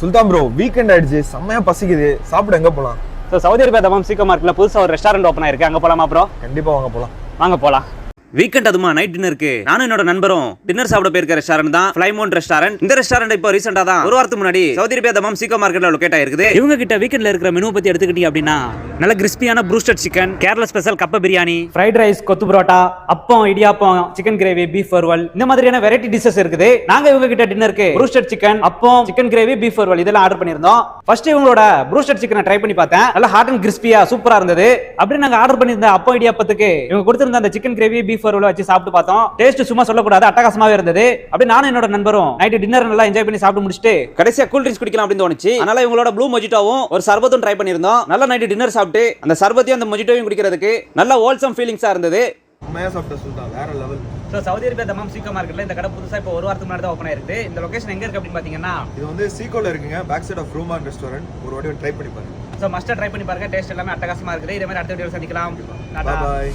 சுல்தான் bro weekend ஆயிடுச்சு, செம்மையா பசிக்குது, சாப்பிட எங்க போலாம்? ஸோ சவுதி அரேபியா தமாம் சீக்கோ மார்க்கெட்ல புதுசாக ஒரு ரெஸ்டாரண்ட் ஓப்பன் ஆயிருக்கு, அங்கே போலாமா ப்ரோ? கண்டிப்பா வாங்க போலாம். வாங்க போலாம். வீக்கெண்ட் அதுமா நைட் டின்னருக்கு நானும் என்னோட நண்பரும் டின்னர் சாப்பிட போயிருக்க ரெஸ்டாரண்ட் தான் ஃப்ளைமோன் ரெஸ்டாரண்ட். இந்த ரெஸ்டாரண்ட் இப்போ ரீசெண்டா தான் ஒரு வாரத்துக்கு முன்னாடி சவுதி அரேபியா தமாம் சீக்கோ மார்க்கெட்ல லொகேட் ஆயிருக்குது. இவங்க கிட்ட வீக்கெண்ட்ல இருக்கிற மெனு பத்தி எடுத்துக்கிட்டீங்க அப்படின்னா நல்ல கிறிஸ்பியான ப்ரூஸ்டட் சிக்கன், கேரளா ஸ்பெஷல் கப்ப பிரியாணி, ஃப்ரைட் ரைஸ், கொத்து பரோட்டா, அப்பம், இடியாப்பம், சிக்கன் கிரேவி, பீஃப் வறுவல், இந்த மாதிரியான வெரைட்டி டிஷஸ் இருக்குது. நாங்க இவங்க கிட்ட டின்னருக்கு ப்ரூஸ்டட் சிக்கன், அப்பம், சிக்கன் கிரேவி, பீஃப் வறுவல் இதெல்லாம் ஆர்டர் பண்ணியிருந்தோம். ஃபர்ஸ்ட் இவங்களோட ப்ரூஸ்டட் சிக்கனை ட்ரை பண்ணி பார்த்தேன். நல்லா ஹாட் அண்ட் கிறிஸ்பியா சூப்பரா இருந்தது. அப்படியே நாங்க ஆர்டர் பண்ணியிருந்த அப்பம் இடியாப்பத்துக்கு இவங்க கொடுத்திருந்த அந்த சிக்கன் கிரேவி, பீஃப் வறுவல் வச்சு சாப்பிட்டு டேஸ்ட் சும்மா சொல்லக்கூடாது, அட்டகாசமாவே இருந்தது. அப்படி நானும் என்னோட நண்பரும் நைட் டின்னர் நல்லா என்ஜாய் பண்ணி சாப்பிட்டு முடிச்சிட்டு கடைசியா கூல் ட்ரிங்க்ஸ் குடிக்கலாம் அப்படின்னு தோணுச்சு. அதனால இவங்களோட ப்ளூ மொஜிட்டோவும் ஒரு சர்பத்தும் ட்ரை பண்ணியிருந்தோம். நல்ல நைட் டின்னர் சாப்பிட்டு அந்த சர்பத்தையும் அந்த மொஜிட்டோவையும் குடிக்கிறதுக்கு நல்ல ஹோல்சம் ஃபீலிங்ஸா இருந்தது. செம்மையா சாப்பிட்ட சுல்தான், வேற லெவல். ஸோ சவுதி அரேபியா தமாம் சீக்கோ மார்க்கெட்ல இந்த கடை புதுசா இப்போ ஒரு வாரத்துக்கு முன்னாடி தான் ஓப்பன் ஆயிருக்கு. இந்த லொகேஷன் எங்க இருக்கு அப்படின்னு பாத்தீங்கன்னா இது வந்து சீக்கோல இருக்குங்க, பேக் சைடு ஆஃப் ரூமான் ரெஸ்டாரண்ட். ஒரு வாட்டி ட்ரை பண்ணி பாருங்க. ஸோ மஸ்டா ட்ரை பண்ணி பாருங்க, டேஸ்ட் எல்லாமே அட்டகாசமா இருக்குது. இதே மாதிரி அடுத்த வீடியோல சந்திக்கலாம். பாய்.